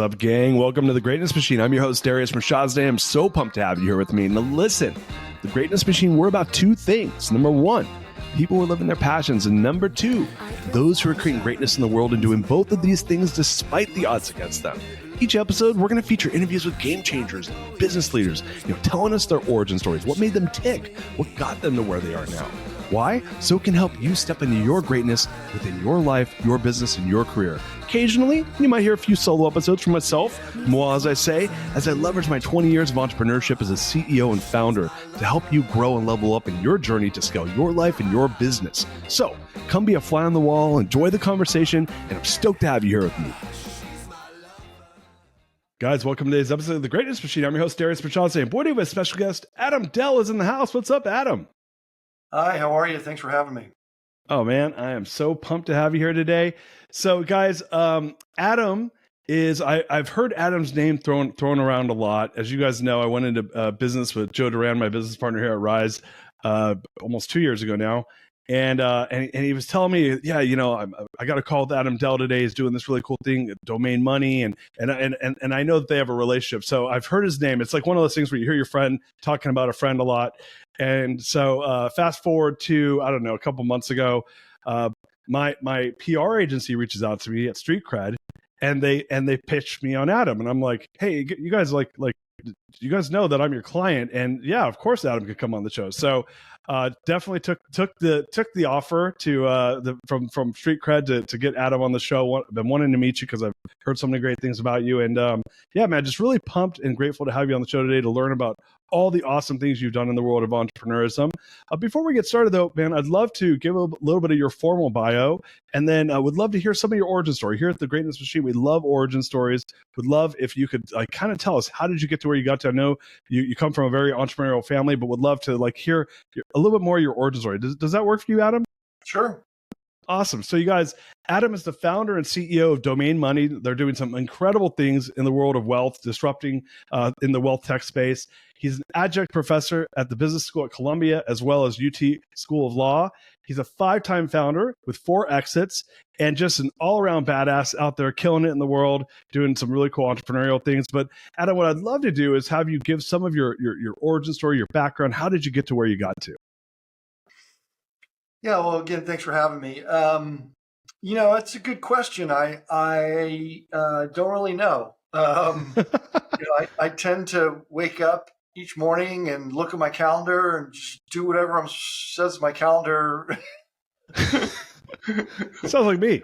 What's up, gang? Welcome to The Greatness Machine. I'm your host, Darius and I'm so pumped to have you here with me. Now listen, The Greatness Machine, we're about two things. Number one, people who are living their passions. And number two, those who are creating greatness in the world and doing both of these things despite the odds against them. Each episode, we're going to feature interviews with game changers, business leaders, telling us their origin stories, what made them tick, what got them to where they are now. Why? So it can help you step into your greatness within your life, your business, and your career. Occasionally, you might hear a few solo episodes from myself, moi, as I leverage my 20 years of entrepreneurship as a CEO and founder to help you grow and level up in your journey to scale your life and your business. So come be a fly on the wall, enjoy the conversation, and I'm stoked to have you here with me. Guys, welcome to today's episode of The Greatness Machine. I'm your host, Darius and boy, do we have a special guest. Adam Dell is in the house. What's up, Adam? Hi, how are you? Thanks for having me. Oh, man, I am so pumped to have you here today. So, guys, Adam is, I've heard Adam's name thrown around a lot. As you guys know, I went into business with Joe Duran, my business partner here at Rise, almost 2 years ago now. And he was telling me, yeah, I got a call with Adam Dell today. He's doing this really cool thing, Domain Money, and I know that they have a relationship. So I've heard his name. It's like one of those things where you hear your friend talking about a friend a lot. And so fast forward to, I don't know, a couple months ago, my PR agency reaches out to me at Street Cred, and they pitched me on Adam, and I'm like, hey, you guys like you guys know that I'm your client, and yeah, of course Adam could come on the show. So definitely took the offer to from Street Cred to get Adam on the show. I've been wanting to meet you because I've heard so many great things about you, and yeah, man, just really pumped and grateful to have you on the show today to learn about all the awesome things you've done in the world of entrepreneurism. Before we get started, though, man, I'd love to give a little bit of your formal bio, and then I would love to hear some of your origin story. Here at The Greatness Machine, we love origin stories. Would love if you could kind of tell us, how did you get to where you got to? I know you come from a very entrepreneurial family, but would love to hear a little bit more of your origin story. Does that work for you, Adam? Sure. Awesome. So you guys, Adam is the founder and CEO of Domain Money. They're doing some incredible things in the world of wealth, disrupting in the wealth tech space. He's an adjunct professor at the business school at Columbia, as well as UT School of Law. He's a 5-time founder with 4 exits and just an all-around badass out there killing it in the world, doing some really cool entrepreneurial things. But Adam, what I'd love to do is have you give some of your origin story, your background. How did you get to where you got to? Yeah, well, again, thanks for having me. It's a good question. I don't really know. I tend to wake up each morning and look at my calendar and just do whatever says my calendar. Sounds like me.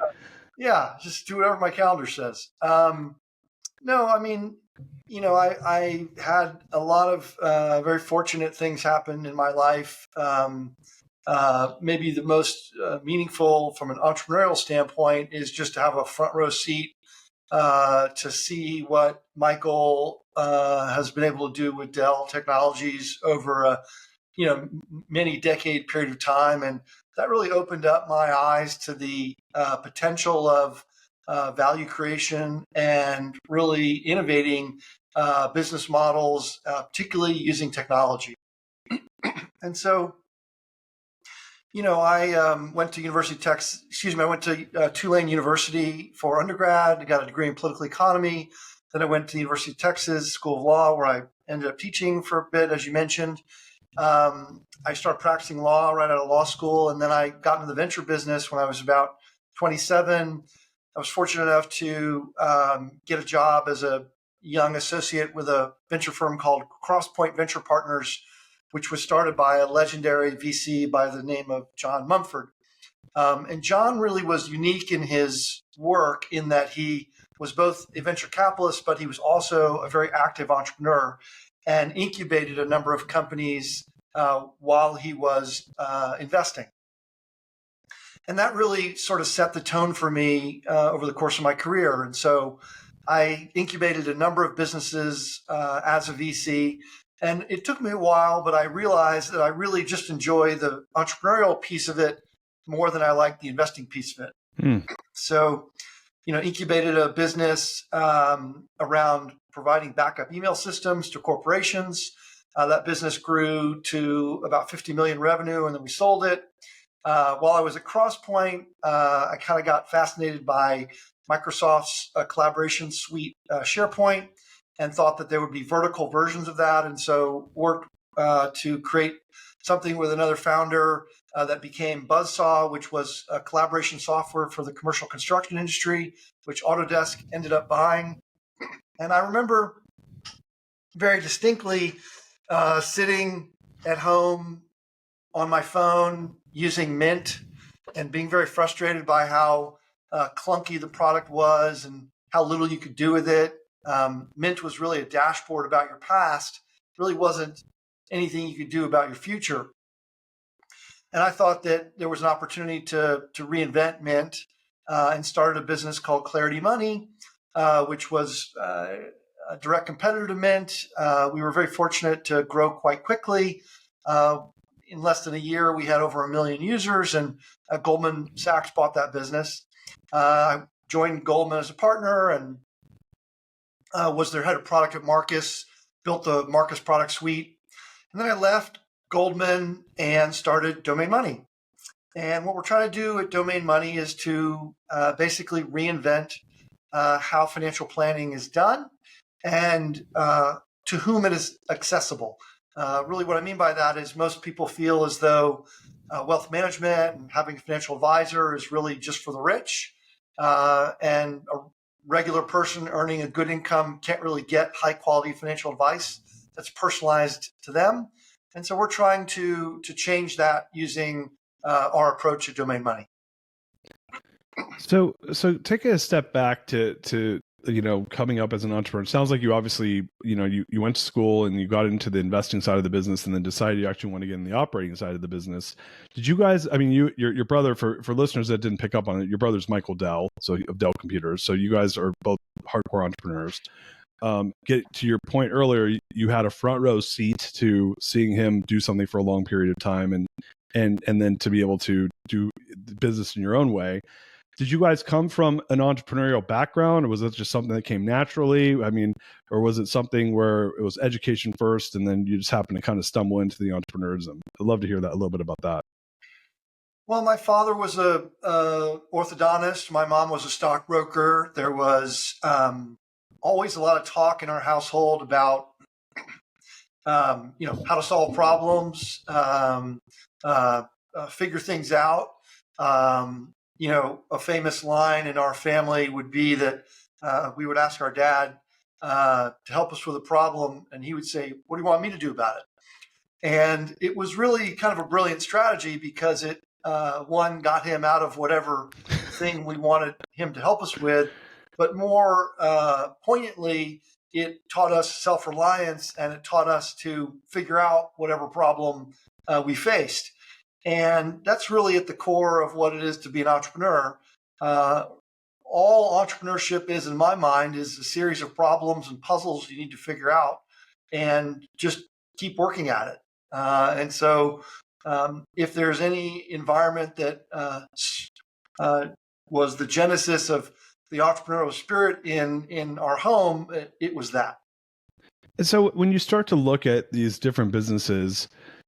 Yeah, just do whatever my calendar says. No, I mean, I had a lot of very fortunate things happen in my life. Maybe the most meaningful from an entrepreneurial standpoint is just to have a front row seat to see what Michael has been able to do with Dell Technologies over a many decade period of time, and that really opened up my eyes to the potential of value creation and really innovating business models, particularly using technology. And so, I went to I went to Tulane University for undergrad. I got a degree in political economy. Then I went to the University of Texas School of Law, where I ended up teaching for a bit, as you mentioned. I started practicing law right out of law school, and then I got into the venture business when I was about 27. I was fortunate enough to get a job as a young associate with a venture firm called Crosspoint Venture Partners, which was started by a legendary VC by the name of John Mumford. And John really was unique in his work in that he was both a venture capitalist, but he was also a very active entrepreneur and incubated a number of companies while he was investing. And that really sort of set the tone for me over the course of my career. And so I incubated a number of businesses as a VC. And it took me a while, but I realized that I really just enjoy the entrepreneurial piece of it more than I like the investing piece of it. So, incubated a business around providing backup email systems to corporations. That business grew to about 50 million revenue, and then we sold it. While I was at Crosspoint, I kind of got fascinated by Microsoft's collaboration suite, SharePoint, and thought that there would be vertical versions of that. And so worked to create something with another founder that became Buzzsaw, which was a collaboration software for the commercial construction industry, which Autodesk ended up buying. And I remember very distinctly sitting at home on my phone using Mint and being very frustrated by how clunky the product was and how little you could do with it. Mint was really a dashboard about your past. It really wasn't anything you could do about your future. And I thought that there was an opportunity to reinvent Mint and started a business called Clarity Money, which was a direct competitor to Mint. We were very fortunate to grow quite quickly. In less than a year, we had over 1 million users, and Goldman Sachs bought that business. I joined Goldman as a partner and was their head of product at Marcus, built the Marcus product suite. And then I left Goldman and started Domain Money. And what we're trying to do at Domain Money is to basically reinvent how financial planning is done and to whom it is accessible. Really what I mean by that is most people feel as though wealth management and having a financial advisor is really just for the rich. And a regular person earning a good income can't really get high quality financial advice that's personalized to them. And so we're trying to change that using our approach at Domain Money. So taking a step back to coming up as an entrepreneur, it sounds like you obviously, you went to school and you got into the investing side of the business and then decided you actually want to get in the operating side of the business. Did you guys, your brother, for listeners that didn't pick up on it, your brother's Michael Dell, so of Dell Computers. So you guys are both hardcore entrepreneurs. Get to your point earlier, you had a front row seat to seeing him do something for a long period of time and then to be able to do business in your own way. Did you guys come from an entrepreneurial background, or was it just something that came naturally? Or was it something where it was education first and then you just happened to kind of stumble into the entrepreneurism? I'd love to hear that, a little bit about that. Well, my father was a orthodontist. My mom was a stockbroker. There was always a lot of talk in our household about how to solve problems, figure things out. A famous line in our family would be that we would ask our dad to help us with a problem, and he would say, "What do you want me to do about it?" And it was really kind of a brilliant strategy because it, one, got him out of whatever thing we wanted him to help us with, but more poignantly, it taught us self-reliance and it taught us to figure out whatever problem we faced. And that's really at the core of what it is to be an entrepreneur. All entrepreneurship is, in my mind, is a series of problems and puzzles you need to figure out and just keep working at it. And so if there's any environment that was the genesis of the entrepreneurial spirit in our home, it was that. And so when you start to look at these different businesses,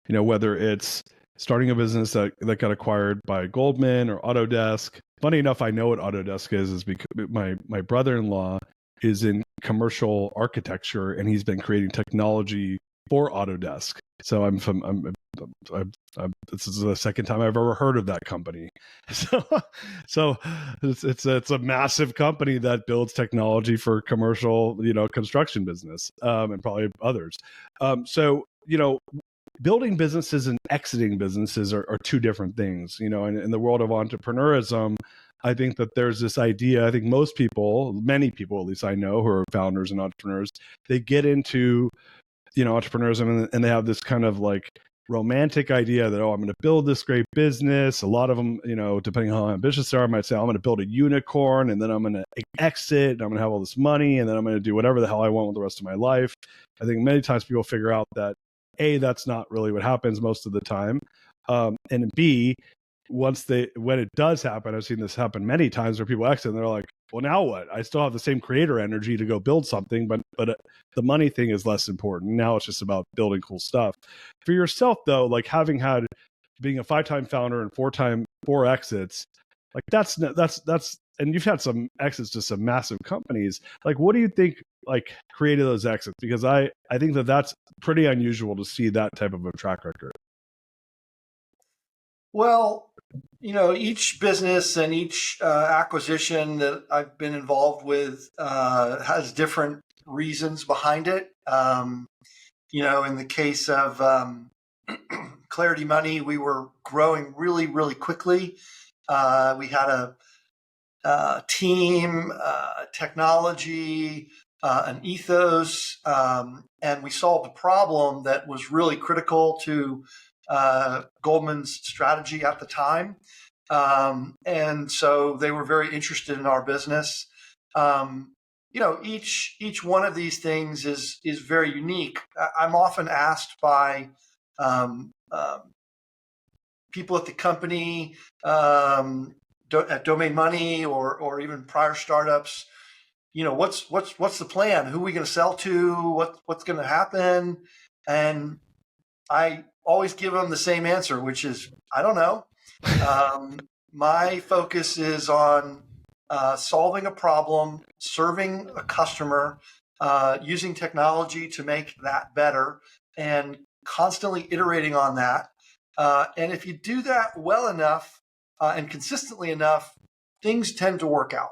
whether it's starting a business that got acquired by Goldman or Autodesk. Funny enough, I know what Autodesk is because my brother-in-law is in commercial architecture and he's been creating technology for Autodesk. So this is the second time I've ever heard of that company. So it's a massive company that builds technology for commercial, construction business, and probably others. Building businesses and exiting businesses are two different things, and in the world of entrepreneurism, I think that there's this idea, I think many people, at least I know, who are founders and entrepreneurs, they get into, entrepreneurism and they have this kind of like romantic idea that, I'm going to build this great business. A lot of them, depending on how ambitious they are, might say, I'm going to build a unicorn and then I'm going to exit and I'm going to have all this money and then I'm going to do whatever the hell I want with the rest of my life. I think many times people figure out that A, that's not really what happens most of the time. And B, when it does happen, I've seen this happen many times where people exit and they're like, well, now what? I still have the same creator energy to go build something, but the money thing is less important. Now it's just about building cool stuff. For yourself though, like being a 5-time founder and 4 exits, like that's and you've had some exits to some massive companies. Like, what do you think like created those exits? Because I think that that's pretty unusual to see that type of a track record. Well, each business and each acquisition that I've been involved with has different reasons behind it. In the case of Clarity Money, we were growing really, really quickly. We had a team, technology, an ethos, and we solved a problem that was really critical to Goldman's strategy at the time. And so they were very interested in our business. Each one of these things is very unique. I'm often asked by people at the company, at Domain Money, or even prior startups, what's the plan? Who are we going to sell to? What's going to happen? And I always give them the same answer, which is, I don't know. My focus is on solving a problem, serving a customer, using technology to make that better, and constantly iterating on that. And if you do that well enough and consistently enough, things tend to work out.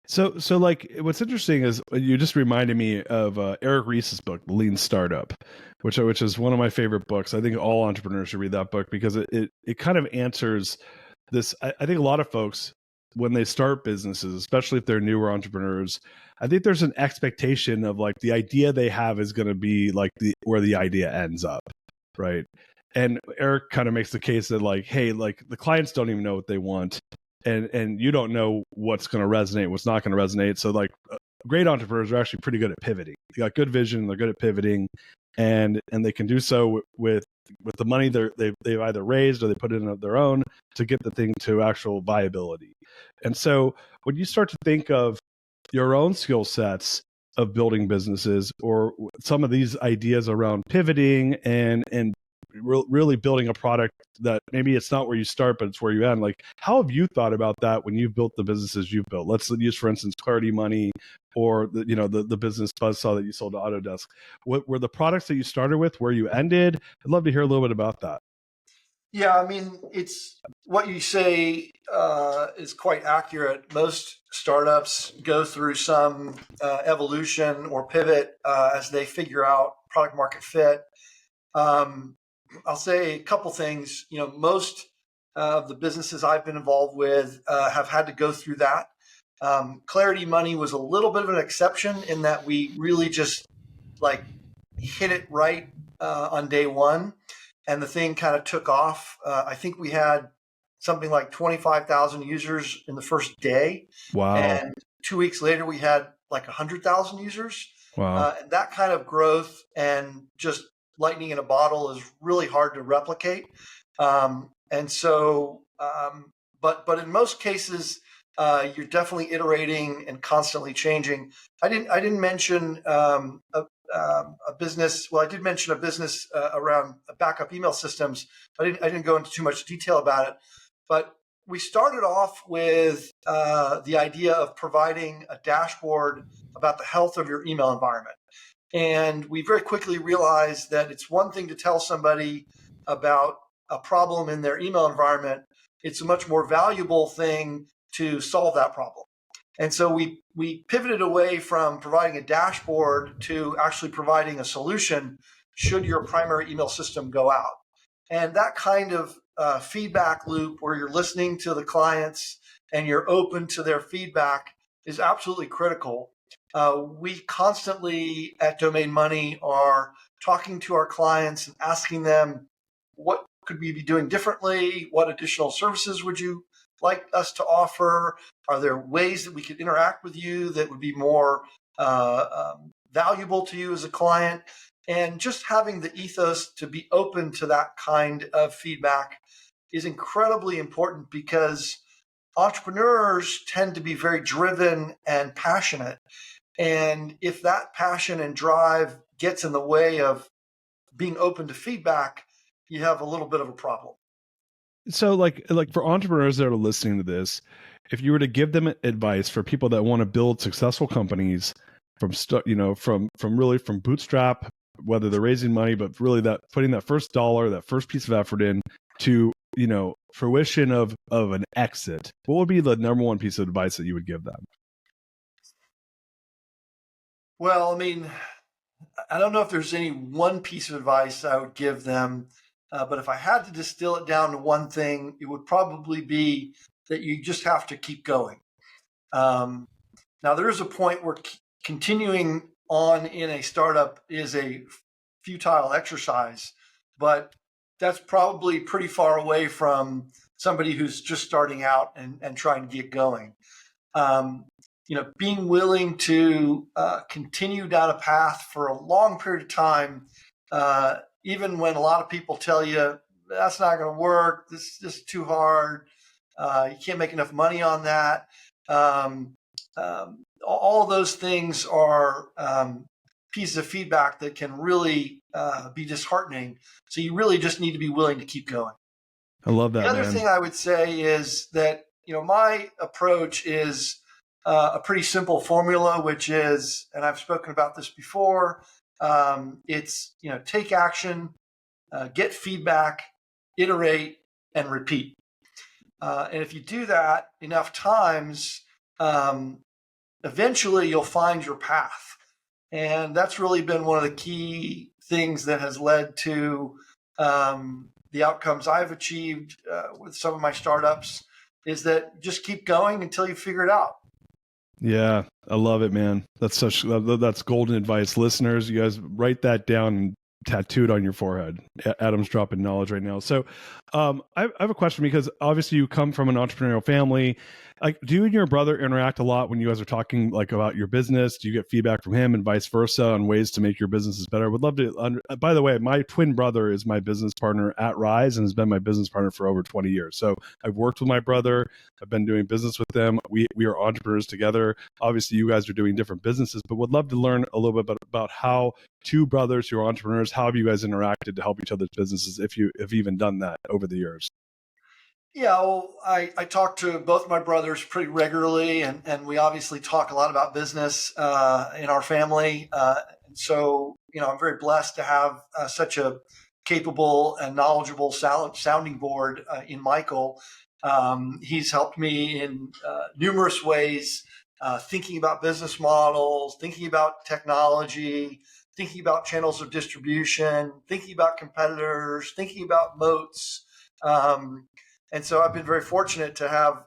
So like, what's interesting is you just reminded me of Eric Ries's book, The Lean Startup, which is one of my favorite books. I think all entrepreneurs should read that book because it kind of answers this. I think a lot of folks, when they start businesses, especially if they're newer entrepreneurs, I think there's an expectation of like the idea they have is going to be like where the idea ends up, right? And Eric kind of makes the case that like, hey, like the clients don't even know what they want. And you don't know what's going to resonate, what's not going to resonate. So like great entrepreneurs are actually pretty good at pivoting. They got good vision, they're good at pivoting, and they can do so with the money they've either raised or they put in of their own to get the thing to actual viability. And so when you start to think of your own skill sets of building businesses or some of these ideas around pivoting and really building a product that maybe it's not where you start, but it's where you end. Like, how have you thought about that when you've built the businesses you've built? Let's use, for instance, Clarity Money or the business Buzzsaw that you sold to Autodesk. What were the products that you started with, where you ended? I'd love to hear a little bit about that. Yeah, I mean, it's what you say is quite accurate. Most startups go through some evolution or pivot as they figure out product market fit. I'll say a couple things. Most of the businesses I've been involved with have had to go through that. Clarity Money was a little bit of an exception in that we really just like hit it right on day one, and the thing kind of took off. I think we had something like 25,000 users in the first day. Wow. And 2 weeks later, we had like 100,000 users. Wow. And that kind of growth and just lightning in a bottle is really hard to replicate. And so, but in most cases, you're definitely iterating and constantly changing. I didn't mention a business. Well, I did mention a business around backup email systems. I didn't go into too much detail about it, but we started off with the idea of providing a dashboard about the health of your email environment. And we very quickly realized that it's one thing to tell somebody about a problem in their email environment. It's a much more valuable thing to solve that problem. And so we pivoted away from providing a dashboard to actually providing a solution should your primary email system go out. And that kind of feedback loop where you're listening to the clients and you're open to their feedback is absolutely critical. We constantly at Domain Money are talking to our clients and asking them, what could we be doing differently? What additional services would you like us to offer? Are there ways that we could interact with you that would be more valuable to you as a client? And just having the ethos to be open to that kind of feedback is incredibly important because entrepreneurs tend to be very driven and passionate. And if that passion and drive gets in the way of being open to feedback, you have a little bit of a problem. So like for entrepreneurs that are listening to this if you were to give them advice for people that want to build successful companies from really from bootstrap, whether they're raising money, but really that putting that first dollar, that first piece of effort in to, fruition of an exit, what would be the number one piece of advice that you would give them? Well, I mean, I don't know if there's any one piece of advice I would give them, but if I had to distill it down to one thing, it would probably be that you just have to keep going. Now, there is a point where continuing on in a startup is a futile exercise, but that's probably pretty far away from somebody who's just starting out and trying to get going. Being willing to continue down a path for a long period of time, even when a lot of people tell you that's not going to work, this is just too hard, you can't make enough money on that. All of those things are pieces of feedback that can really be disheartening. So you really just need to be willing to keep going. I love that. The other thing I would say is that, my approach is a pretty simple formula, which is, and I've spoken about this before, it's, take action, get feedback, iterate, and repeat. And if you do that enough times, eventually you'll find your path. And that's really been one of the key things that has led to the outcomes I've achieved with some of my startups, is that just keep going until you figure it out. Yeah, I love it, man. That's golden advice. Listeners, you guys write that down and tattoo it on your forehead. Adam's dropping knowledge right now. So I have a question, because obviously you come from an entrepreneurial family. Like, do you and your brother interact a lot when you guys are talking about your business? Do you get feedback from him and vice versa on ways to make your businesses better? Would love to. By the way, my twin brother is my business partner at Rise and has been my business partner for over 20 years. So I've worked with my brother. I've been doing business with them. We are entrepreneurs together. Obviously, you guys are doing different businesses, but would love to learn a little bit about how two brothers who are entrepreneurs, how have you guys interacted to help each other's businesses, if you have even done that over the years? Yeah, well, I talk to both my brothers pretty regularly, and we obviously talk a lot about business in our family. And so, I'm very blessed to have such a capable and knowledgeable sounding board in Michael. He's helped me in numerous ways, thinking about business models, thinking about technology, thinking about channels of distribution, thinking about competitors, thinking about moats. And so I've been very fortunate to have,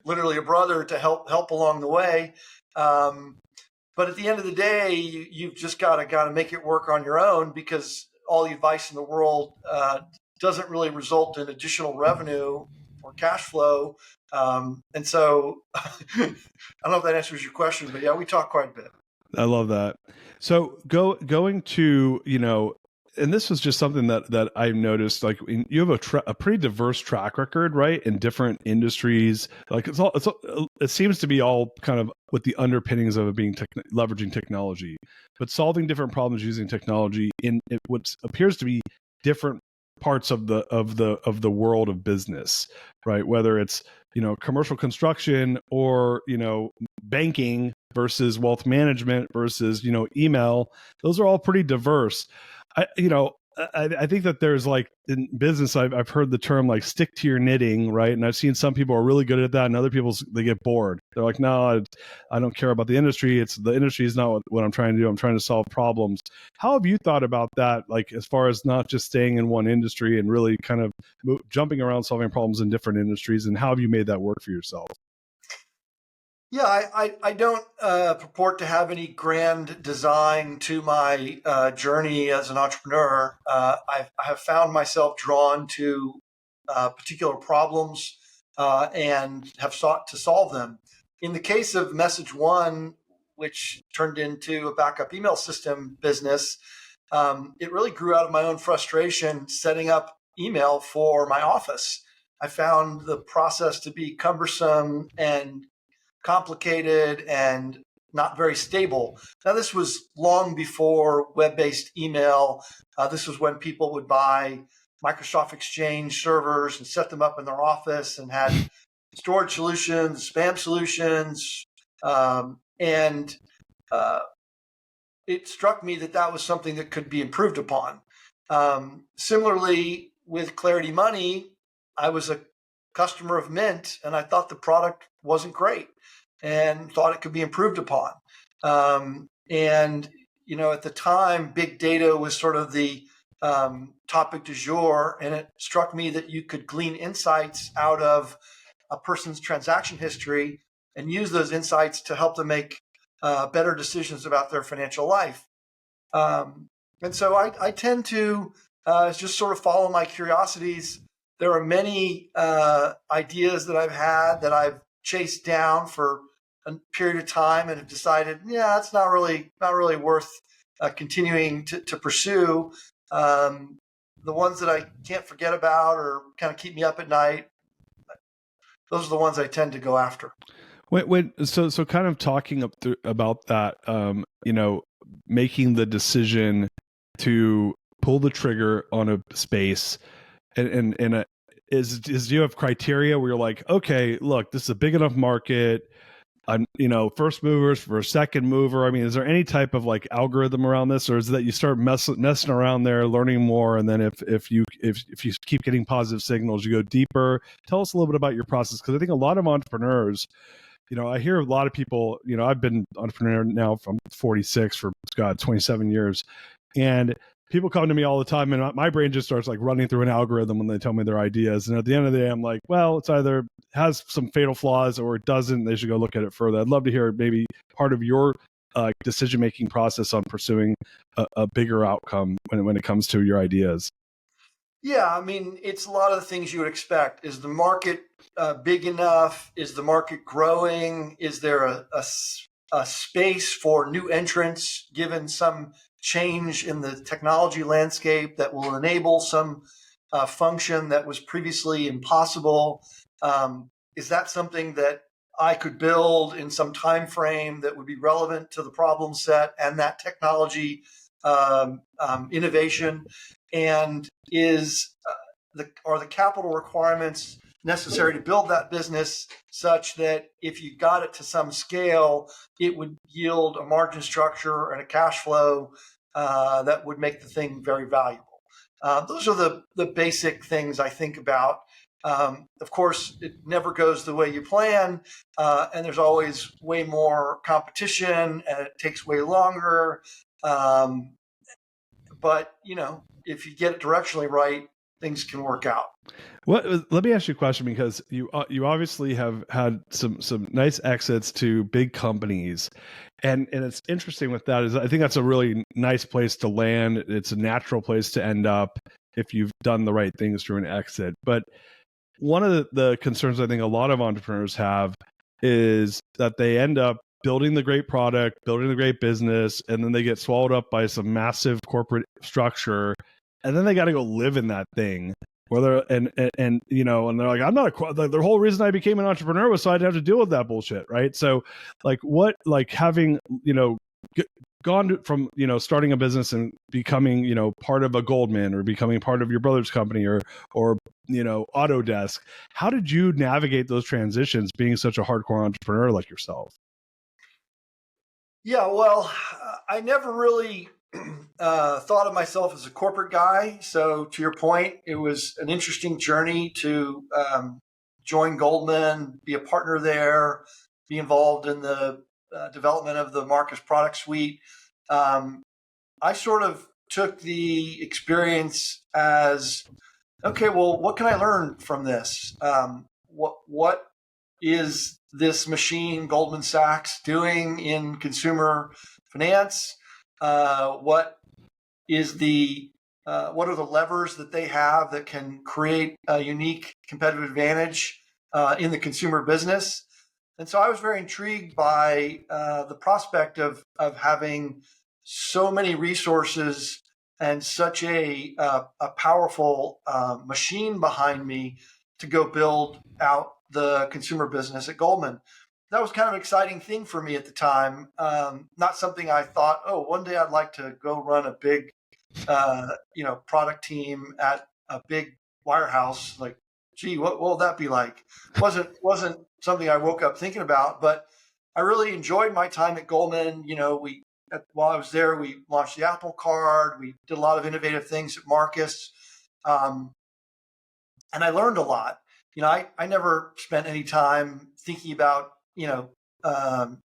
literally a brother to help along the way. But at the end of the day, you've just got to make it work on your own, because all the advice in the world doesn't really result in additional revenue or cash flow. And so I don't know if that answers your question, but yeah, we talk quite a bit. I love that. So going to, and this was just something that I've noticed, like you have a pretty diverse track record, right? In different industries. Like it seems to be all kind of with the underpinnings of it being leveraging technology, but solving different problems using technology in what appears to be different parts of the world of business, right? Whether it's, commercial construction or, banking versus wealth management versus, email, those are all pretty diverse. I think that there's, like, in business, I've heard the term like stick to your knitting, right? And I've seen some people are really good at that, and other people, they get bored. They're like, no, I don't care about the industry. The industry is not what I'm trying to do. I'm trying to solve problems. How have you thought about that? Like, as far as not just staying in one industry and really kind of jumping around, solving problems in different industries, and how have you made that work for yourself? Yeah, I don't purport to have any grand design to my journey as an entrepreneur. I have found myself drawn to particular problems and have sought to solve them. In the case of Message One, which turned into a backup email system business, it really grew out of my own frustration setting up email for my office. I found the process to be cumbersome and complicated and not very stable. Now, this was long before web-based email. This was when people would buy Microsoft Exchange servers and set them up in their office and had storage solutions, spam solutions, and it struck me that that was something that could be improved upon. Similarly, with Clarity Money, I was a customer of Mint, and I thought the product wasn't great, and thought it could be improved upon. And at the time, big data was sort of the topic du jour, and it struck me that you could glean insights out of a person's transaction history and use those insights to help them make better decisions about their financial life. And so I tend to just sort of follow my curiosities. There are many ideas that I've had that I've chased down for a period of time and have decided, yeah, it's not really worth continuing to pursue. The ones that I can't forget about or kind of keep me up at night, those are the ones I tend to go after. So kind of talking about that, making the decision to pull the trigger on a space, and do you have criteria where you're like, okay, look, this is a big enough market. I'm, first movers for a second mover. I mean, is there any type of like algorithm around this, or is it that you start messing around there, learning more, and then if you keep getting positive signals, you go deeper? Tell us a little bit about your process, because I think a lot of entrepreneurs, I hear a lot of people, I've been entrepreneur now from 46 for 27 years, and people come to me all the time, and my brain just starts like running through an algorithm when they tell me their ideas. And at the end of the day, I'm like, well, it's either has some fatal flaws or it doesn't. They should go look at it further. I'd love to hear maybe part of your decision-making process on pursuing a bigger outcome when it comes to your ideas. Yeah, I mean, it's a lot of the things you would expect. Is the market big enough? Is the market growing? Is there a space for new entrants given some change in the technology landscape that will enable some function that was previously impossible? Is that something that I could build in some time frame that would be relevant to the problem set and that technology innovation? And are the capital requirements necessary to build that business such that if you got it to some scale, it would yield a margin structure and a cash flow that would make the thing very valuable? Those are the basic things I think about. Of course, it never goes the way you plan, and there's always way more competition, and it takes way longer. But if you get it directionally right, things can work out. Let me ask you a question, because you obviously have had some nice exits to big companies, and it's interesting with that is I think that's a really nice place to land. It's a natural place to end up if you've done the right things through an exit. But one of the concerns I think a lot of entrepreneurs have is that they end up building the great product, building the great business, and then they get swallowed up by some massive corporate structure, and then they got to go live in that thing. And they're like, I'm not the whole reason I became an entrepreneur was so I'd have to deal with that bullshit, right? So, having gone from starting a business and becoming part of a Goldman or becoming part of your brother's company or Autodesk, how did you navigate those transitions, being such a hardcore entrepreneur like yourself? Yeah, well, I never really thought of myself as a corporate guy. So to your point, it was an interesting journey to join Goldman, be a partner there, be involved in the development of the Marcus product suite. I sort of took the experience as, okay, well, what can I learn from this? What is this machine, Goldman Sachs, doing in consumer finance? What are the levers that they have that can create a unique competitive advantage in the consumer business? And so I was very intrigued by the prospect of having so many resources and such a powerful machine behind me to go build out the consumer business at Goldman. That was kind of an exciting thing for me at the time. Not something I thought, oh, one day I'd like to go run a big, product team at a big wirehouse like gee, what will that be like? Wasn't something I woke up thinking about, but I really enjoyed my time at Goldman. While I was there, we launched the Apple Card. We did a lot of innovative things at Marcus, um, and I learned a lot. I never spent any time thinking about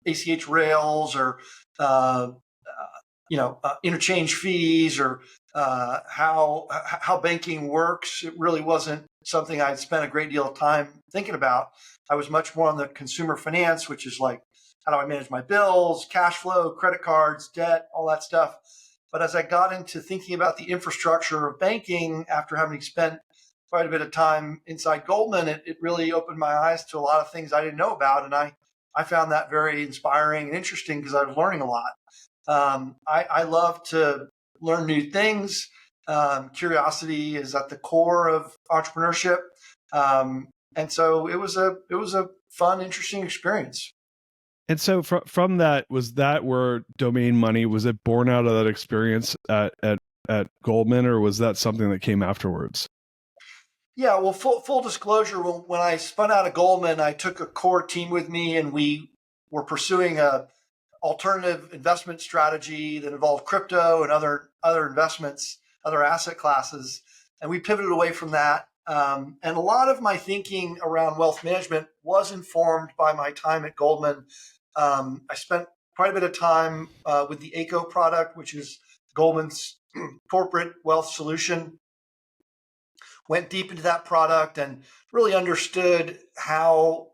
ACH rails or uh, interchange fees or how banking works. It really wasn't something I'd spent a great deal of time thinking about. I was much more on the consumer finance, which is like, how do I manage my bills, cash flow, credit cards, debt, all that stuff. But as I got into thinking about the infrastructure of banking after having spent quite a bit of time inside Goldman, it really opened my eyes to a lot of things I didn't know about. And I found that very inspiring and interesting because I was learning a lot. I love to learn new things. Curiosity is at the core of entrepreneurship. And so it was a fun, interesting experience. And so from that, was that where Domain Money, was it born out of that experience at Goldman, or was that something that came afterwards? Yeah, well, full disclosure, when I spun out of Goldman, I took a core team with me, and we were pursuing a alternative investment strategy that involved crypto and other investments, other asset classes, and we pivoted away from that. And a lot of my thinking around wealth management was informed by my time at Goldman. I spent quite a bit of time with the ACO product, which is Goldman's corporate wealth solution. Went deep into that product and really understood how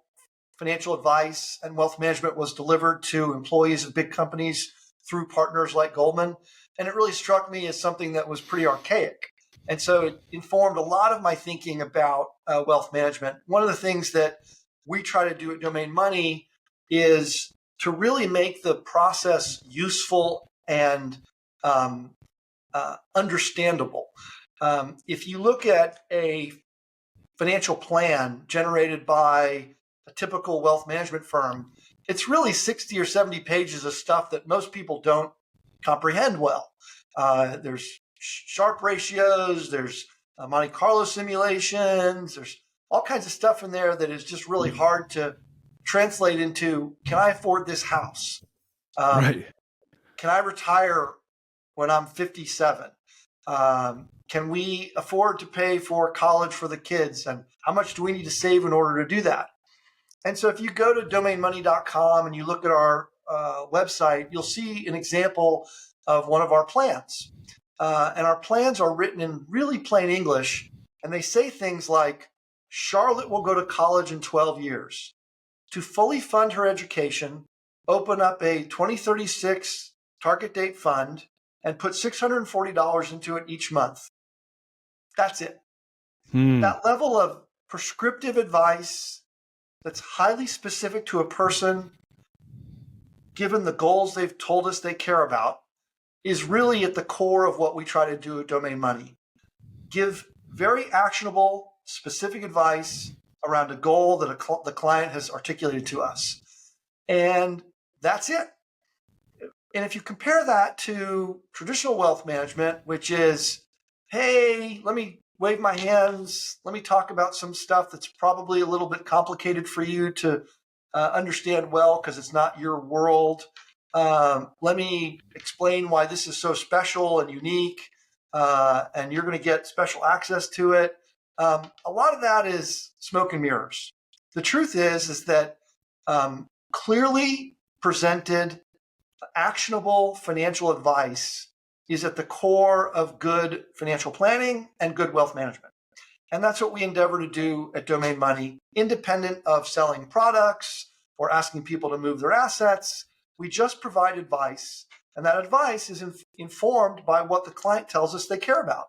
financial advice and wealth management was delivered to employees of big companies through partners like Goldman. And it really struck me as something that was pretty archaic. And so it informed a lot of my thinking about wealth management. One of the things that we try to do at Domain Money is to really make the process useful and understandable. If you look at a financial plan generated by a typical wealth management firm, it's really 60 or 70 pages of stuff that most people don't comprehend well. There's Sharpe ratios, there's Monte Carlo simulations, there's all kinds of stuff in there that is just really hard to translate into, can I afford this house? Right. Can I retire when I'm 57? Can we afford to pay for college for the kids? And how much do we need to save in order to do that? And so if you go to domainmoney.com and you look at our website, you'll see an example of one of our plans. And our plans are written in really plain English. And they say things like, Charlotte will go to college in 12 years. To fully fund her education, open up a 2036 target date fund and put $640 into it each month. That's it. That level of prescriptive advice that's highly specific to a person, given the goals they've told us they care about, is really at the core of what we try to do at Domain Money. Give very actionable, specific advice around a goal that the client has articulated to us. And that's it. And if you compare that to traditional wealth management, which is, hey, let me wave my hands, let me talk about some stuff that's probably a little bit complicated for you to understand well because it's not your world. Let me explain why this is so special and unique, and you're going to get special access to it. A lot of that is smoke and mirrors. The truth is that clearly presented, actionable financial advice is at the core of good financial planning and good wealth management. And that's what we endeavor to do at Domain Money, independent of selling products or asking people to move their assets. We just provide advice, and that advice is informed by what the client tells us they care about.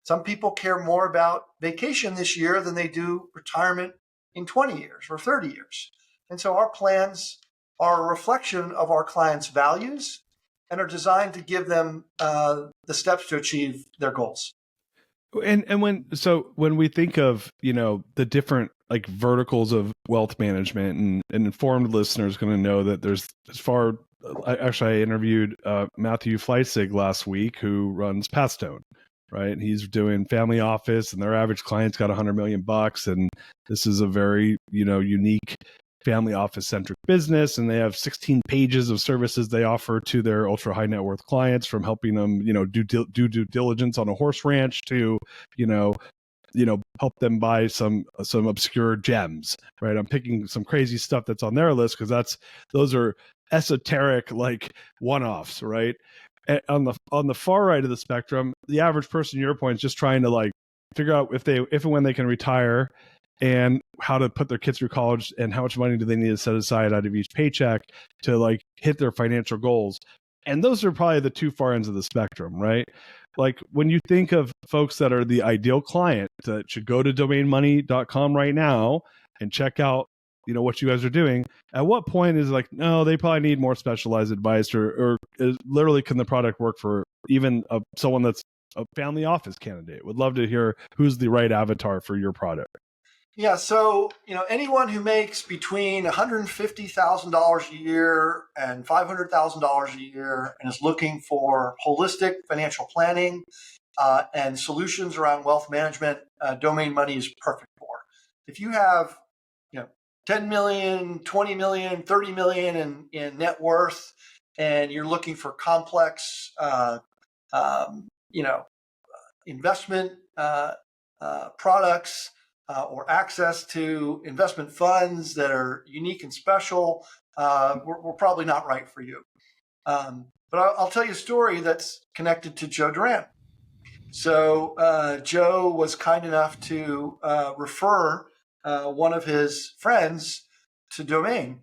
Some people care more about vacation this year than they do retirement in 20 years or 30 years. And so our plans are a reflection of our clients' values and are designed to give them the steps to achieve their goals. And when we think of, the different like verticals of wealth management, and informed listeners going to know that there's I interviewed Matthew Fleitzig last week, who runs Patstone, right? And he's doing family office, and their average client's got $100 million, and this is a very, unique family office centric business. And they have 16 pages of services they offer to their ultra high net worth clients, from helping them, do due diligence on a horse ranch to, help them buy some obscure gems, right? I'm picking some crazy stuff that's on their list because those are esoteric, like one-offs, right? And on the far right of the spectrum, the average person, your point, is just trying to like figure out if and when they can retire, and how to put their kids through college, and how much money do they need to set aside out of each paycheck to like hit their financial goals. And those are probably the two far ends of the spectrum, right? Like when you think of folks that are the ideal client that should go to domainmoney.com right now and check out, what you guys are doing, at what point is like, no, they probably need more specialized advice, or literally can the product work for even someone that's a family office candidate? Would love to hear who's the right avatar for your product. Yeah, so anyone who makes between $150,000 a year and $500,000 a year and is looking for holistic financial planning and solutions around wealth management, Domain Money is perfect for. If you have 10 million, 20 million, 30 million in net worth, and you're looking for complex investment products, or access to investment funds that are unique and special, we're probably not right for you. But I'll tell you a story that's connected to Joe Duran. So Joe was kind enough to refer one of his friends to Domain,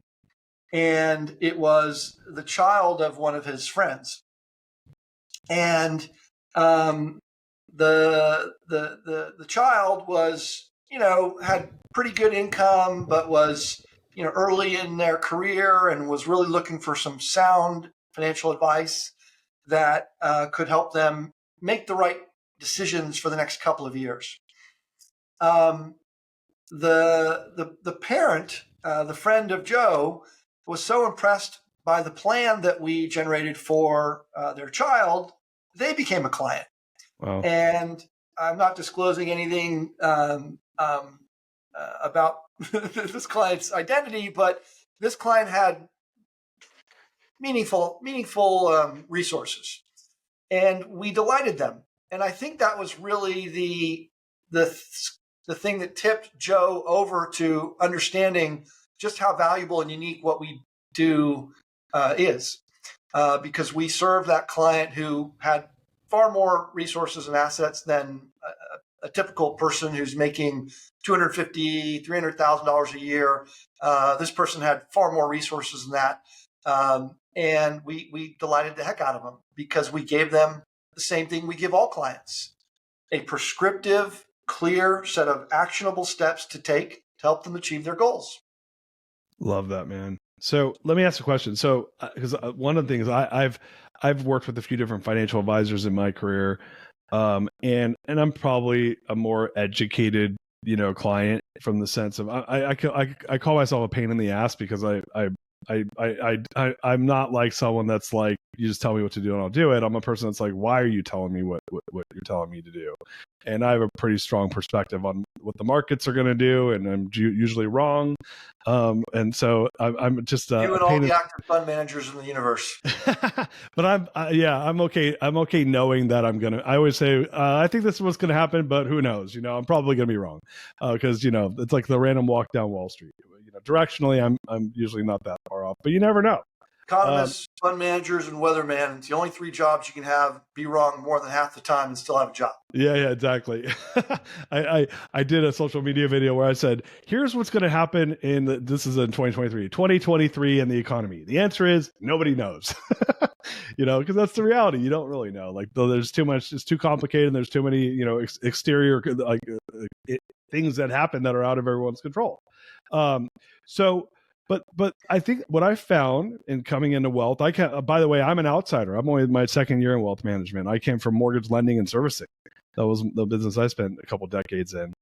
and it was the child of one of his friends. And the child was, had pretty good income, but was, early in their career and was really looking for some sound financial advice that could help them make the right decisions for the next couple of years. The parent, the friend of Joe, was so impressed by the plan that we generated for their child, they became a client. Wow. And I'm not disclosing anything about this client's identity, but this client had meaningful resources, and we delighted them. And I think that was really the thing that tipped Joe over to understanding just how valuable and unique what we do is, because we served that client who had far more resources and assets than a typical person who's making $250,000, $300,000 a year. This person had far more resources than that. And we delighted the heck out of them because we gave them the same thing we give all clients: a prescriptive, clear set of actionable steps to take to help them achieve their goals. Love that, man. So let me ask a question. So, because one of the things I've worked with a few different financial advisors in my career, and I'm probably a more educated, client, from the sense of I call myself a pain in the ass, because I'm not like someone that's like, you just tell me what to do and I'll do it. I'm a person that's like, why are you telling me what you're telling me to do? And I have a pretty strong perspective on what the markets are going to do, and I'm usually wrong. And so I'm just you and all the active fund managers in the universe. But I'm okay. I'm okay knowing that I always say, I think this is what's going to happen, but who knows? I'm probably going to be wrong, because it's like the random walk down Wall Street. Directionally, I'm usually not that far off, but you never know. Economists, fund managers, and weatherman. It's the only three jobs you can have, be wrong more than half the time and still have a job. Yeah, exactly. I did a social media video where I said, here's what's going to happen this is in 2023 in the economy. The answer is nobody knows, because that's the reality. You don't really know. Like, there's too much, it's too complicated, and there's too many, exterior things that happen that are out of everyone's control. But I think what I found in coming into wealth, by the way, I'm an outsider. I'm only in my second year in wealth management. I came from mortgage lending and servicing. That was the business I spent a couple decades in.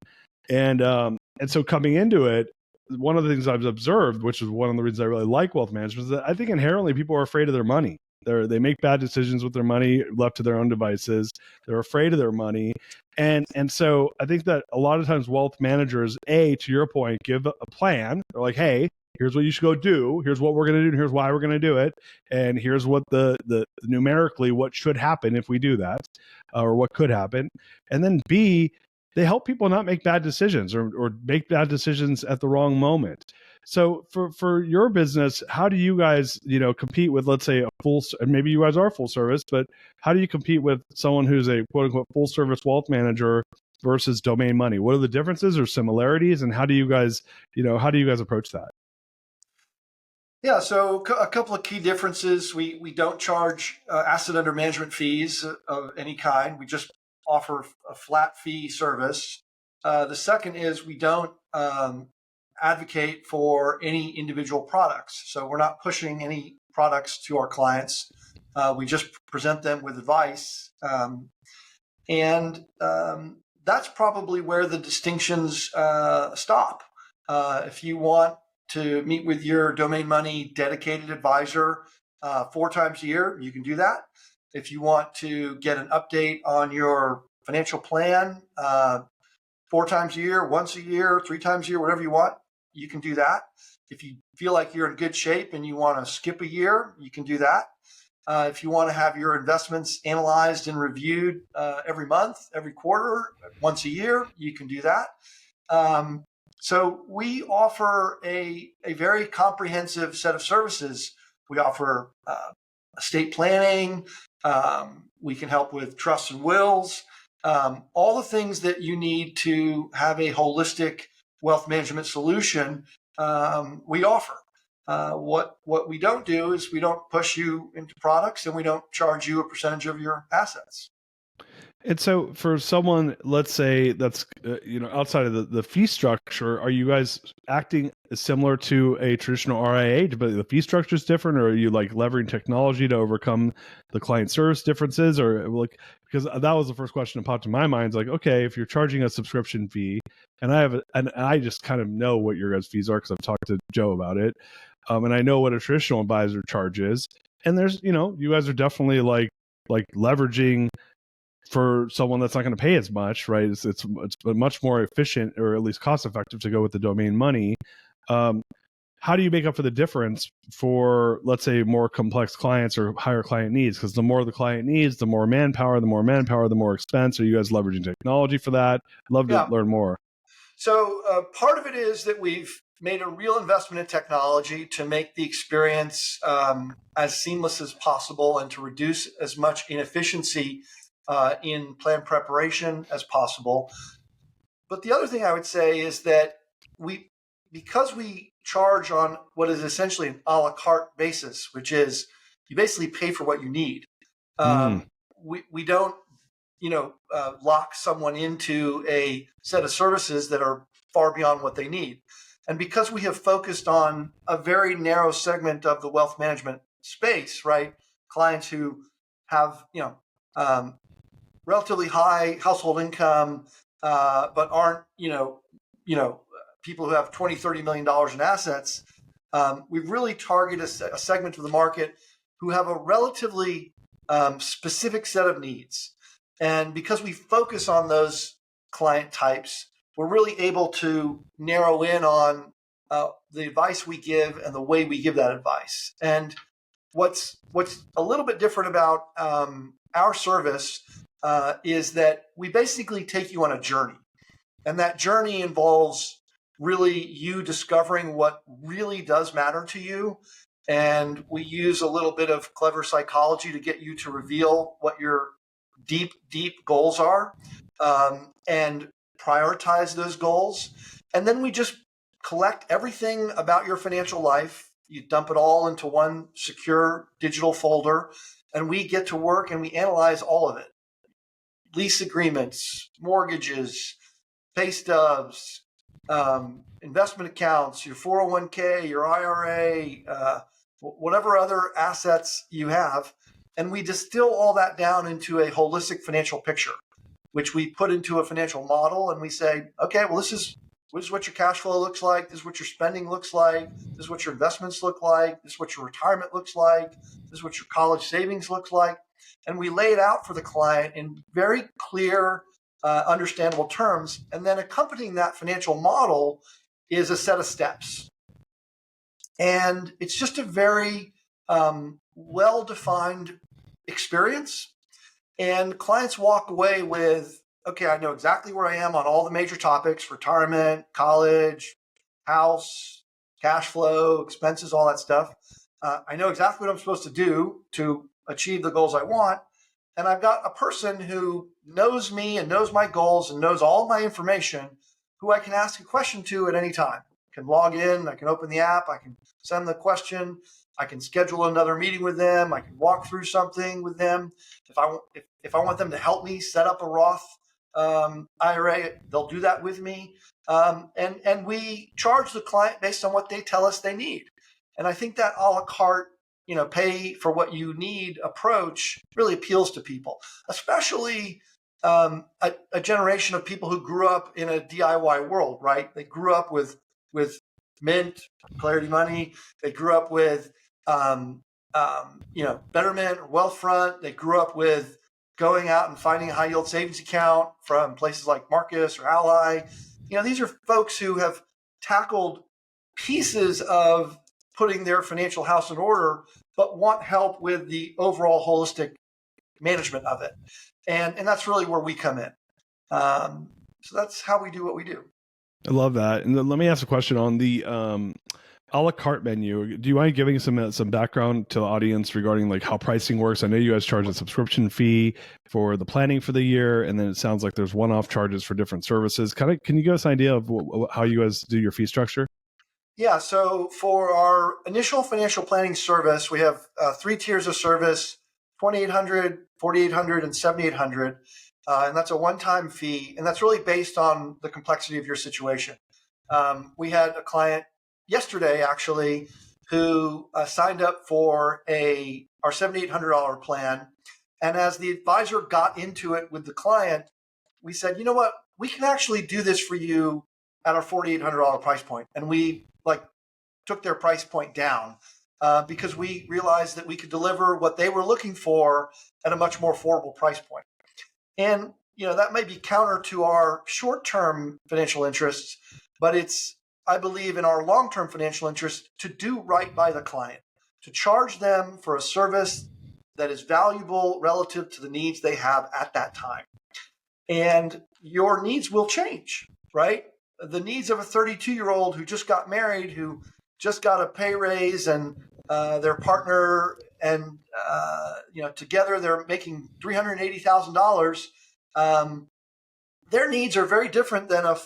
And so coming into it, one of the things I've observed, which is one of the reasons I really like wealth management, is that I think inherently people are afraid of their money. They make bad decisions with their money left to their own devices. They're afraid of their money. And so I think that a lot of times wealth managers, to your point, give a plan. They're like, hey, here's what you should go do. Here's what we're going to do. And here's why we're going to do it. And here's what the numerically what should happen if we do that, or what could happen. And then B, they help people not make bad decisions or make bad decisions at the wrong moment. So for your business, how do you guys, compete with, let's say, maybe you guys are full service, but how do you compete with someone who's a quote unquote full service wealth manager versus domain money? What are the differences or similarities, and how do you guys approach that? Yeah, so a couple of key differences. We don't charge asset under management fees of any kind. We just offer a flat fee service. The second is we don't advocate for any individual products. So we're not pushing any products to our clients. We just present them with advice. And that's probably where the distinctions stop. If you want to meet with your domain money dedicated advisor 4 times a year, you can do that. If you want to get an update on your financial plan 4 times a year, once a year, 3 times a year, whatever you want, you can do that. If you feel like you're in good shape and you want to skip a year, you can do that. If you want to have your investments analyzed and reviewed every month, every quarter, once a year, you can do that. So we offer a very comprehensive set of services. We offer estate planning. We can help with trusts and wills. All the things that you need to have a holistic wealth management solution, we offer. What we don't do is we don't push you into products, and we don't charge you a percentage of your assets. And so for someone, let's say that's, outside of the fee structure, are you guys acting similar to a traditional RIA, but the fee structure is different, or are you like leveraging technology to overcome the client service differences? Or like, because that was the first question that popped in my mind. It's like, okay, if you're charging a subscription fee, and I just kind of know what your guys' fees are because I've talked to Joe about it. And I know what a traditional advisor charges. And there's, you guys are definitely like leveraging for someone that's not going to pay as much, right? It's much more efficient, or at least cost effective, to go with the domain money. How do you make up for the difference for, let's say, more complex clients or higher client needs? Because the more the client needs, the more manpower, the more expense. Are you guys leveraging technology for that? I'd love to learn more. So part of it is that we've made a real investment in technology to make the experience as seamless as possible and to reduce as much inefficiency in plan preparation as possible. But the other thing I would say is that because we charge on what is essentially an a la carte basis, which is you basically pay for what you need. We don't, lock someone into a set of services that are far beyond what they need. And because we have focused on a very narrow segment of the wealth management space, right? Clients who have, relatively high household income, but aren't, people who have $20, $30 million in assets. We've really targeted a segment of the market who have a relatively specific set of needs. And because we focus on those client types, we're really able to narrow in on the advice we give and the way we give that advice. And what's a little bit different about our service is that we basically take you on a journey. And that journey involves really you discovering what really does matter to you. And we use a little bit of clever psychology to get you to reveal what your deep goals are, and prioritize those goals. And then we just collect everything about your financial life. You dump it all into one secure digital folder, and we get to work and we analyze all of it. Lease agreements, mortgages, pay stubs, investment accounts, your 401k, your IRA, whatever other assets you have. And we distill all that down into a holistic financial picture, which we put into a financial model. And we say, okay, well, this is This is what your cash flow looks like. This is what your spending looks like. This is what your investments look like. This is what your retirement looks like. This is what your college savings looks like. And we lay it out for the client in very clear, understandable terms. And then accompanying that financial model is a set of steps. And it's just a very well-defined experience. And clients walk away with, okay, I know exactly where I am on all the major topics: retirement, college, house, cash flow, expenses, all that stuff. I know exactly what I'm supposed to do to achieve the goals I want. And I've got a person who knows me and knows my goals and knows all my information, who I can ask a question to at any time. I can log in, I can open the app, I can send the question, I can schedule another meeting with them, I can walk through something with them. If I want them to help me set up a Roth IRA, they'll do that with me. And we charge the client based on what they tell us they need. And I think that a la carte, pay for what you need approach really appeals to people, especially a generation of people who grew up in a DIY world, right? They grew up with Mint, Clarity Money. They grew up with Betterment or Wealthfront. They grew up with going out and finding a high yield savings account from places like Marcus or Ally. These are folks who have tackled pieces of putting their financial house in order, but want help with the overall holistic management of it. And that's really where we come in. So that's how we do what we do. I love that. And then let me ask a question on the a la carte menu. Do you mind giving some background to the audience regarding like how pricing works? I know you guys charge a subscription fee for the planning for the year, and then it sounds like there's one-off charges for different services. Can you give us an idea of how you guys do your fee structure? Yeah, so for our initial financial planning service, we have 3 tiers of service: $2,800, $4,800, and $7,800. And that's a one-time fee, and that's really based on the complexity of your situation. We had a client yesterday, actually, who signed up for our $7,800 plan. And as the advisor got into it with the client, we said, you know what, we can actually do this for you at our $4,800 price point. And we took their price point down because we realized that we could deliver what they were looking for at a much more affordable price point. And that may be counter to our short-term financial interests, but it's, I believe, in our long-term financial interest to do right by the client, to charge them for a service that is valuable relative to the needs they have at that time. And your needs will change, right? The needs of a 32-year-old who just got married, who just got a pay raise, and their partner and together they're making $380,000. Their needs are very different than a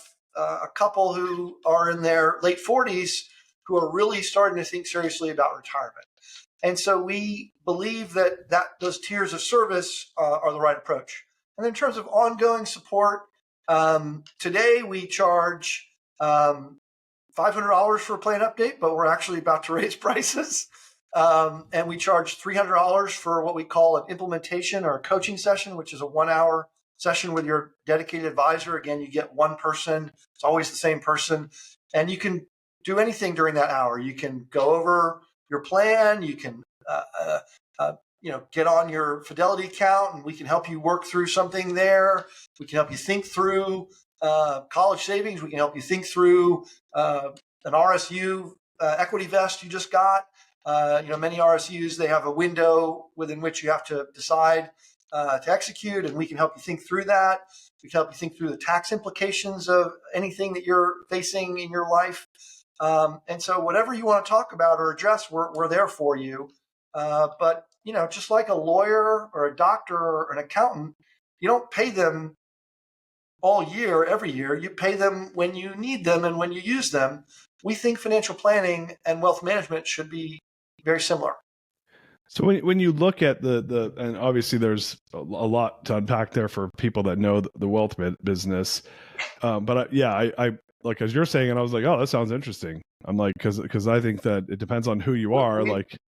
couple who are in their late 40s who are really starting to think seriously about retirement. And so we believe that those tiers of service are the right approach. And in terms of ongoing support, today we charge $500 for a plan update, but we're actually about to raise prices. And we charge $300 for what we call an implementation or a coaching session, which is a 1-hour session with your dedicated advisor. Again, you get one person. It's always the same person. And you can do anything during that hour. You can go over your plan. You can get on your Fidelity account, and we can help you work through something there. We can help you think through college savings. We can help you think through an RSU equity vest you just got. Many RSUs, they have a window within which you have to decide to execute, and we can help you think through that. We can help you think through the tax implications of anything that you're facing in your life. And so whatever you want to talk about or address, we're there for you. But just like a lawyer or a doctor or an accountant, you don't pay them all year, every year. You pay them when you need them and when you use them. We think financial planning and wealth management should be very similar. So when you look at the and obviously there's a lot to unpack there for people that know the wealth business, but I like, as you're saying, and I was like, oh, that sounds interesting. I'm like, because I think that it depends on who you are.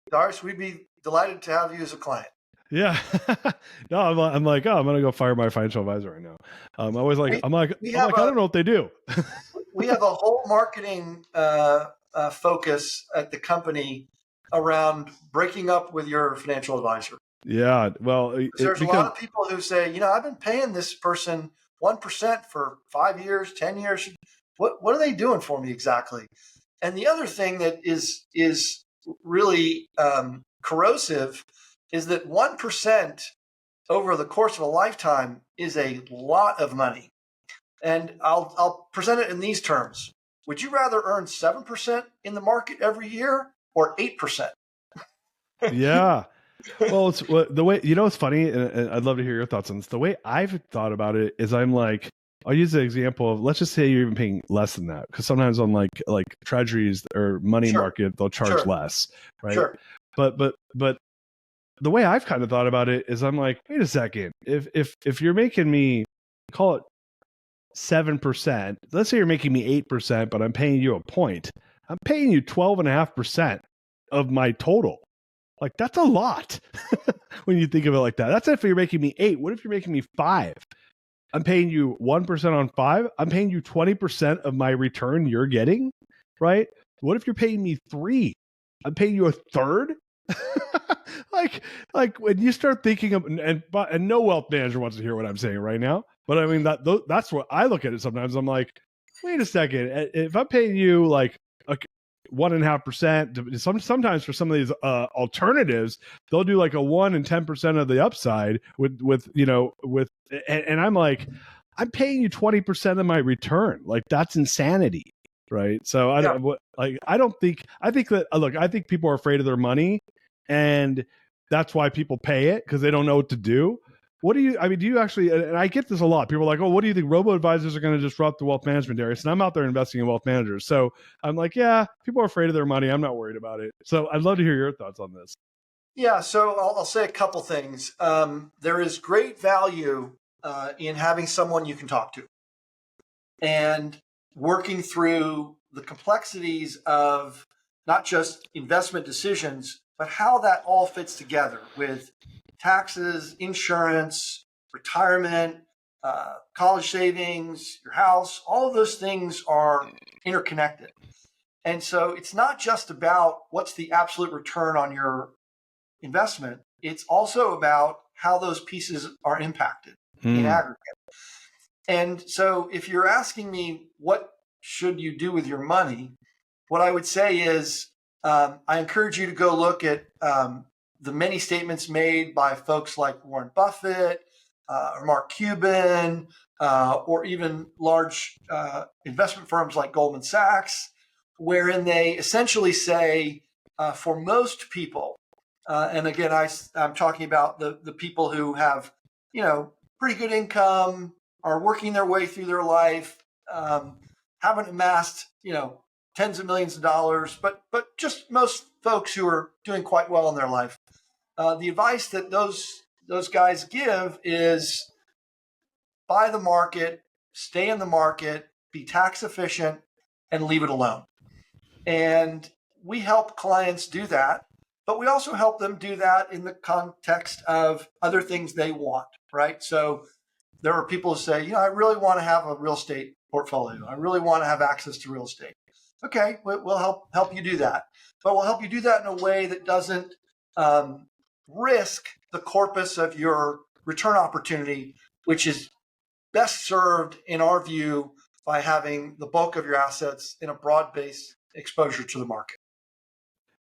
Darius, we'd be delighted to have you as a client. Yeah. No, I'm like, oh, I'm gonna go fire my financial advisor right now. I'm like, I don't know what they do. we have a whole marketing focus at the company around breaking up with your financial advisor. Yeah, well, There's a lot of people who say, I've been paying this person 1% for 5 years, 10 years. What are they doing for me exactly? And the other thing that is really corrosive is that 1% over the course of a lifetime is a lot of money. And I'll present it in these terms. Would you rather earn 7% in the market every year or 8%? Yeah. Well, it's the way, it's funny, and I'd love to hear your thoughts on this. The way I've thought about it is I'm like, I'll use the example of, let's just say you're even paying less than that. Because sometimes on like treasuries or money market, they'll charge less, right? Sure. But the way I've kind of thought about it is I'm like, wait a second, if you're making me, call it 7%, let's say you're making me 8%, but I'm paying you a point, I'm paying you 12.5% of my total. Like, that's a lot when you think of it like that. That's if you're making me 8. What if you're making me 5? I'm paying you 1% on 5. I'm paying you 20% of my return you're getting, right? What if you're paying me 3? I'm paying you a third. like when you start thinking of, and no wealth manager wants to hear what I'm saying right now, but I mean that's what I look at it sometimes. I'm like, wait a second, if I'm paying you like 1.5%, sometimes for some of these alternatives, they'll do like a 1 and 10% of the upside and I'm like, I'm paying you 20% of my return. Like, that's insanity, right? So I think people are afraid of their money, and that's why people pay it, because they don't know what to do. Do you actually, and I get this a lot, people are like, oh, what do you think robo-advisors are going to disrupt the wealth management, Darius? And I'm out there investing in wealth managers. So I'm like, yeah, people are afraid of their money. I'm not worried about it. So I'd love to hear your thoughts on this. Yeah, so I'll say a couple things. There is great value in having someone you can talk to and working through the complexities of not just investment decisions, but how that all fits together with taxes, insurance, retirement, college savings, your house. All of those things are interconnected. And so it's not just about what's the absolute return on your investment. It's also about how those pieces are impacted in aggregate. And so if you're asking me, what should you do with your money? What I would say is, I encourage you to go look at the many statements made by folks like Warren Buffett or Mark Cuban, or even large investment firms like Goldman Sachs, wherein they essentially say, for most people, and again, I'm talking about the people who have, pretty good income, are working their way through their life, haven't amassed, tens of millions of dollars, but just most folks who are doing quite well in their life. The advice that those guys give is buy the market, stay in the market, be tax efficient, and leave it alone. And we help clients do that, but we also help them do that in the context of other things they want, right? So there are people who say, I really want to have a real estate portfolio. I really want to have access to real estate. Okay, we'll help you do that. But we'll help you do that in a way that doesn't risk the corpus of your return opportunity, which is best served, in our view, by having the bulk of your assets in a broad-based exposure to the market.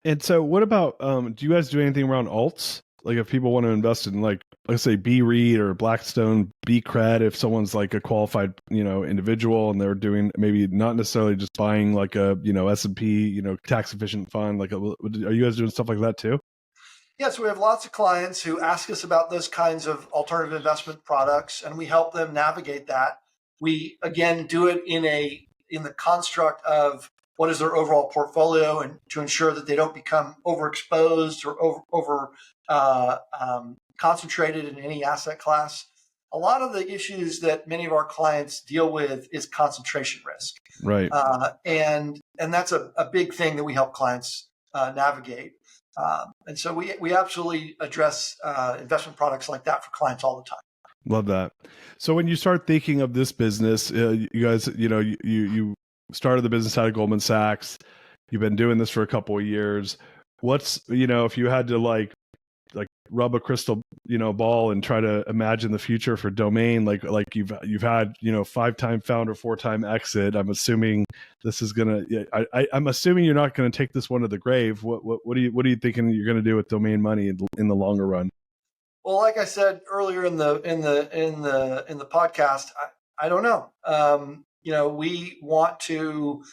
And so what about, do you guys do anything around alts? Like, if people want to invest in, like, let's say B-REIT or Blackstone, B-Cred, if someone's like a qualified, individual, and they're doing maybe not necessarily just buying like a, S&P, tax efficient fund, like, are you guys doing stuff like that too? Yes, we have lots of clients who ask us about those kinds of alternative investment products, and we help them navigate that. We, again, do it in the construct of what is their overall portfolio, and to ensure that they don't become overexposed or over concentrated in any asset class. A lot of the issues that many of our clients deal with is concentration risk. Right. And that's a big thing that we help clients navigate. And so we absolutely address investment products like that for clients all the time. Love that. So when you start thinking of this business, you guys, you started the business out of Goldman Sachs. You've been doing this for a couple of years. What's, if you had to like rub a crystal, ball and try to imagine the future for Domain, like you've had, 5-time founder, 4-time exit. I'm assuming this is I'm assuming you're not going to take this one to the grave. What are you thinking you're going to do with Domain Money in the longer run? Well, like I said earlier in the podcast, I don't know. We want to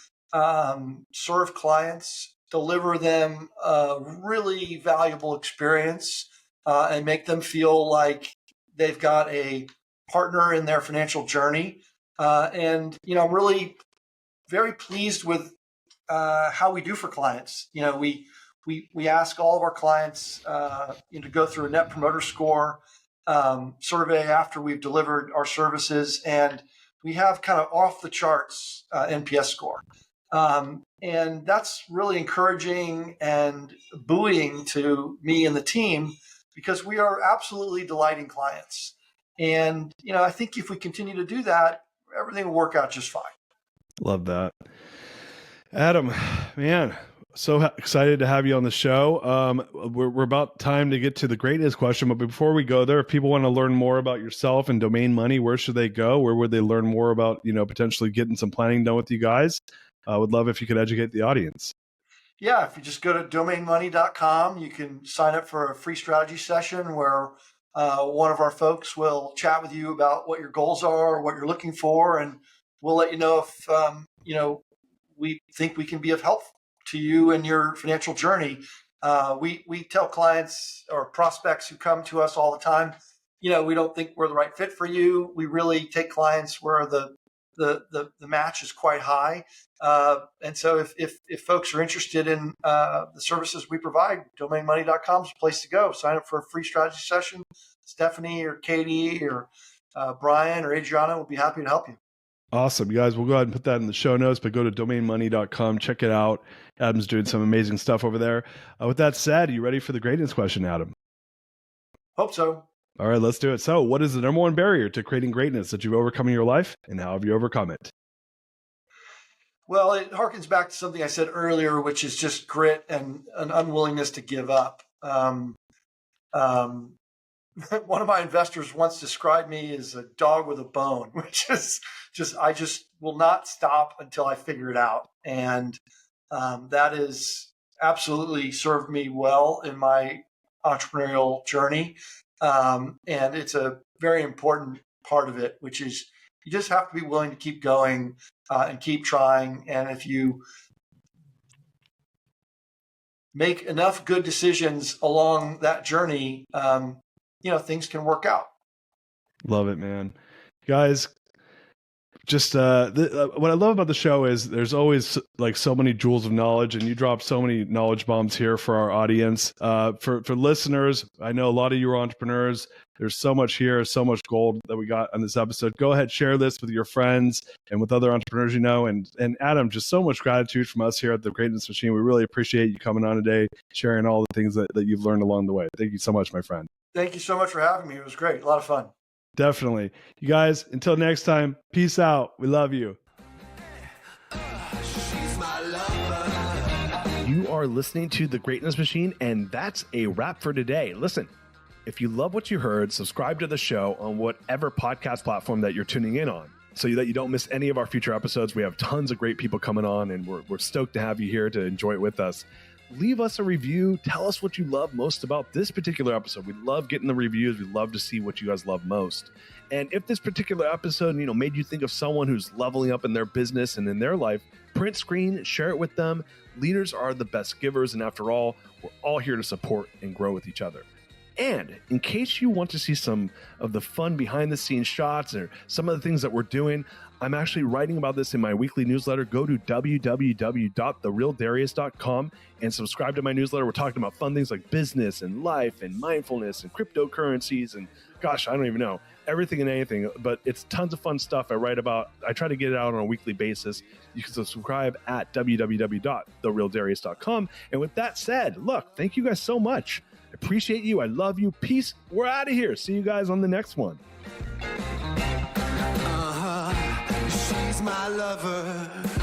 serve clients, deliver them a really valuable experience, and make them feel like they've got a partner in their financial journey. I'm really very pleased with how we do for clients. We ask all of our clients to go through a Net Promoter Score survey after we've delivered our services, and we have kind of off the charts NPS score. And that's really encouraging and buoying to me and the team, because we are absolutely delighting clients. And, I think if we continue to do that, everything will work out just fine. Love that. Adam, man, so excited to have you on the show. We're about time to get to the greatness question, but before we go there, if people want to learn more about yourself and Domain Money, where should they go? Where would they learn more about, potentially getting some planning done with you guys? I would love if you could educate the audience. Yeah, if you just go to domainmoney.com, you can sign up for a free strategy session where one of our folks will chat with you about what your goals are, what you're looking for, and we'll let you know if we think we can be of help to you and your financial journey. We tell clients or prospects who come to us all the time, we don't think we're the right fit for you. We really take clients where the match is quite high. And so if folks are interested in the services we provide, domainmoney.com is a place to go. Sign up for a free strategy session. Stephanie or Katie or Brian or Adriana will be happy to help you. Awesome. You guys, we'll go ahead and put that in the show notes, but go to domainmoney.com, check it out. Adam's doing some amazing stuff over there. With that said, are you ready for the greatness question, Adam? Hope so. All right, let's do it. So what is the number one barrier to creating greatness that you've overcome in your life, and how have you overcome it? Well, it harkens back to something I said earlier, which is just grit and an unwillingness to give up. One of my investors once described me as a dog with a bone, which is I just will not stop until I figure it out. And that has absolutely served me well in my entrepreneurial journey. And it's a very important part of it, which is you just have to be willing to keep going and keep trying. And if you make enough good decisions along that journey, things can work out. Love it, man. Guys, just what I love about the show is there's always like so many jewels of knowledge, and you drop so many knowledge bombs here for our audience. For listeners, I know a lot of you are entrepreneurs. There's so much here, so much gold that we got on this episode. Go ahead, share this with your friends and with other entrepreneurs you know. And Adam, just so much gratitude from us here at the Greatness Machine. We really appreciate you coming on today, sharing all the things that you've learned along the way. Thank you so much, my friend. Thank you so much for having me. It was great. A lot of fun. Definitely. You guys, until next time, peace out. We love you. You are listening to The Greatness Machine, and that's a wrap for today. Listen, if you love what you heard, subscribe to the show on whatever podcast platform that you're tuning in on so that you don't miss any of our future episodes. We have tons of great people coming on, and we're stoked to have you here to enjoy it with us. Leave us a review. Tell us what you love most about this particular episode. We love getting the reviews. We love to see what you guys love most. And if this particular episode, made you think of someone who's leveling up in their business and in their life, print screen, share it with them. Leaders are the best givers. And after all, we're all here to support and grow with each other. And in case you want to see some of the fun behind the scenes shots or some of the things that we're doing, I'm actually writing about this in my weekly newsletter. Go to www.therealdarius.com and subscribe to my newsletter. We're talking about fun things like business and life and mindfulness and cryptocurrencies and gosh, I don't even know, everything and anything, but it's tons of fun stuff I write about. I try to get it out on a weekly basis. You can subscribe at www.therealdarius.com. And with that said, look, thank you guys so much. I appreciate you. I love you. Peace. We're out of here. See you guys on the next one. She's my lover.